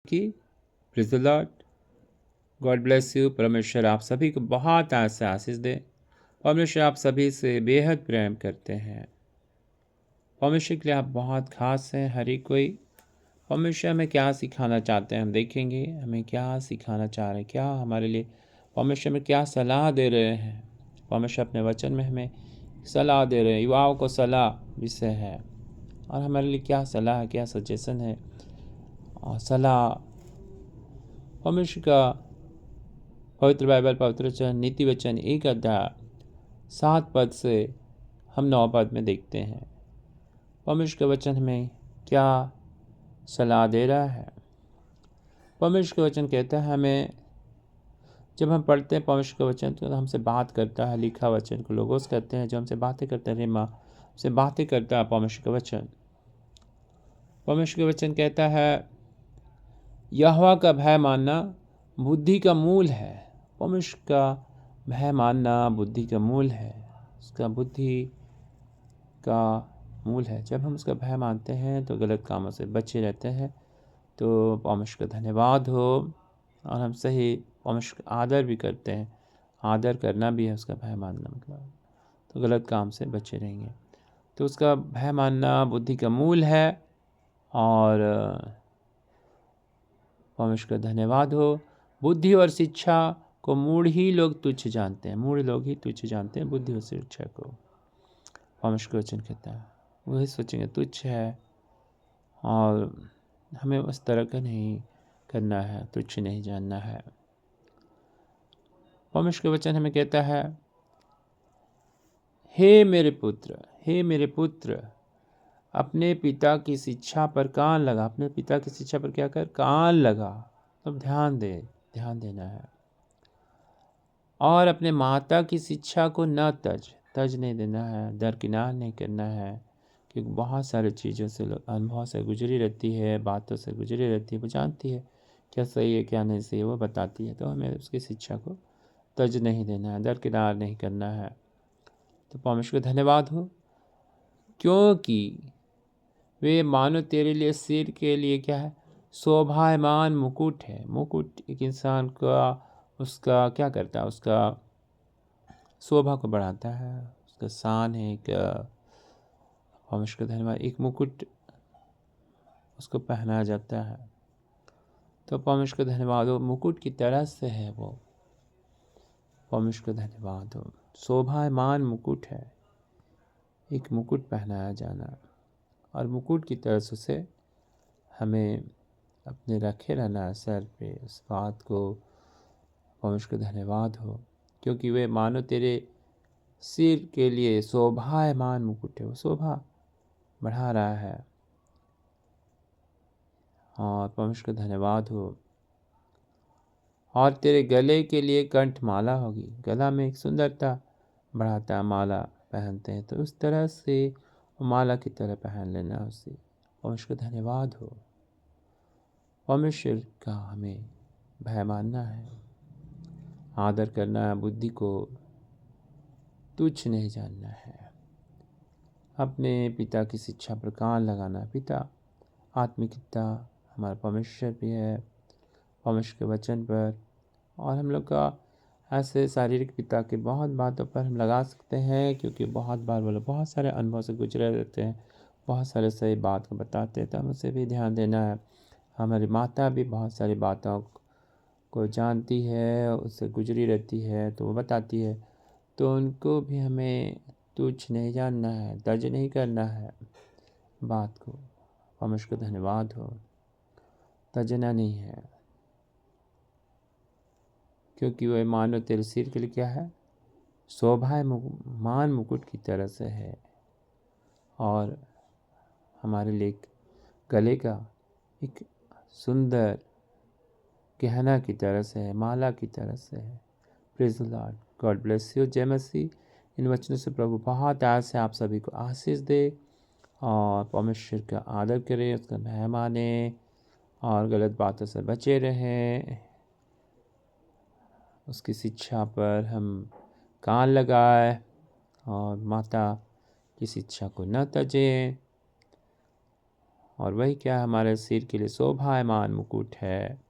की praise the Lord. God bless you. परमेश्वर आप सभी को बहुत ऐसे आशीष दे। परमेश्वर आप सभी से बेहद प्रेम करते हैं। परमेश्वर के लिए आप बहुत खास हैं। हर एक कोई परमेश्वर हमें क्या सिखाना चाहते हैं हम देखेंगे। हमें क्या सिखाना चाह रहे हैं, क्या हमारे लिए परमेश्वर में क्या सलाह दे रहे हैं। परमेश्वर अपने वचन में हमें सलाह दे रहे हैं। युवाओं को सलाह विषय है और हमारे लिए क्या सलाह है, क्या सजेशन है और सलाह परमेश्वर का पवित्र बाइबल, पवित्र वचन, नीति वचन 1 अध्याय 7 पद से हम 9 पद में देखते हैं। परमेश्वर का वचन हमें क्या सलाह दे रहा है। परमेश्वर का वचन कहता है हमें, जब हम पढ़ते हैं परमेश्वर का वचन तो हमसे बात करता है। लिखा वचन को लोगोस कहते हैं, जो हमसे बातें करता है। रेमा से बातें करता है परमेश्वर का वचन। परमेश्वर का वचन कहता है यहोवा का भय मानना बुद्धि का मूल है। परमेश्वर का भय मानना बुद्धि का मूल है। उसका बुद्धि का मूल है। जब हम उसका भय मानते हैं तो गलत कामों से बचे रहते हैं। तो परमेश्वर का धन्यवाद हो। और हम सही परमेश्वर का आदर भी करते हैं। आदर करना भी है उसका भय मानना, मतलब तो गलत काम से बचे रहेंगे। तो उसका भय मानना बुद्धि का मूल है। और परमेश्वर का धन्यवाद हो। बुद्धि और शिक्षा को मूढ़ ही लोग तुच्छ जानते हैं। मूढ़ लोग ही तुच्छ जानते हैं बुद्धि और शिक्षा को। परमेश्वर का वचन कहता है वही सोचेंगे तुच्छ है। और हमें उस तरह का नहीं करना है, तुच्छ नहीं जानना है। परमेश्वर का वचन हमें कहता है हे मेरे पुत्र अपने पिता की शिक्षा पर कान लगा। अपने पिता की शिक्षा पर क्या कर, कान लगा। तो ध्यान देना है। और अपने माता की शिक्षा को न तज नहीं देना है, दरकिनार नहीं करना है। क्योंकि बहुत सारी चीज़ों से अनुभव से गुजरी रहती है, बातों से गुजरी रहती है। वो जानती है क्या सही है क्या नहीं सही है, वो बताती है। तो हमें उसकी शिक्षा को तज नहीं देना है, दरकिनार नहीं करना है। तो परमेश्वर का धन्यवाद हो, क्योंकि वे मानो तेरे लिए सिर के लिए क्या है, शोभायमान मुकुट है। मुकुट एक इंसान का उसका क्या करता है, उसका शोभा को बढ़ाता है, उसका शान है। एक परमेश्वर का धन्यवाद, एक मुकुट उसको पहनाया जाता है। तो परमेश्वर का धन्यवाद हो, मुकुट की तरह से है वो। परमेश्वर का धन्यवाद हो, शोभायमान मुकुट है, एक मुकुट पहनाया जाना। और मुकुट की तरह से उसे हमें अपने रखे रहना है सर पे। उस बात को परमेश्वर का धन्यवाद हो, क्योंकि वे मानो तेरे सिर के लिए शोभायमान मुकुट है। वो शोभा बढ़ा रहा है। और परमेश्वर का धन्यवाद हो। और तेरे गले के लिए कंठमाला होगी। गला में एक सुंदरता बढ़ाता है, माला पहनते हैं तो उस तरह से माला की तरह पहन लेना उसे। परमेश्वर का धन्यवाद हो। परमेश्वर का हमें भय मानना है, आदर करना है, बुद्धि को तुच्छ नहीं जानना है। अपने पिता की शिक्षा पर कान लगाना। पिता आत्मिक पिता हमारा परमेश्वर भी है, परमेश्वर के वचन पर। और हम लोग का ऐसे शारीरिक पिता की बहुत बातों पर हम लगा सकते हैं, क्योंकि बहुत बार वो लोग बहुत सारे अनुभव से गुजरे रहते हैं, बहुत सारे सही बात को बताते हैं। तो हम उसे भी ध्यान देना है। हमारी माता भी बहुत सारी बातों को जानती है, उससे गुजरी रहती है, तो वो बताती है। तो उनको भी हमें तुच्छ नहीं जानना है, तज नहीं करना है बात को। परमेश्वर का धन्यवाद हो, तजना नहीं है। क्योंकि वह मानो तेरे सिर के लिए क्या है, शोभायमान मुकुट की तरह से है। और हमारे लिए गले का एक सुंदर गहना की तरह से है, माला की तरह से है। Praise the Lord. God bless you. जय मसीह। इन वचनों से प्रभु बहुत आज से आप सभी को आशीष दे और परमेश्वर का आदर करें, उसका भय माने और गलत बातों से बचे रहें। उसकी शिक्षा पर हम कान लगाए और माता की शिक्षा को न तजें। और वही क्या है, हमारे सिर के लिए शोभायमान मुकुट है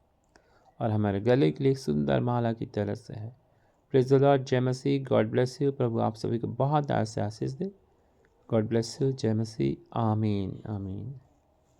और हमारे गले के लिए एक सुंदर माला की तरह से है। प्रेज द लॉर्ड, जय मसीह, गॉड ब्लेस यू। प्रभु आप सभी को बहुत ऐसे आशीष दे। गॉड ब्लेस यू, जय मसीह, आमीन आमीन।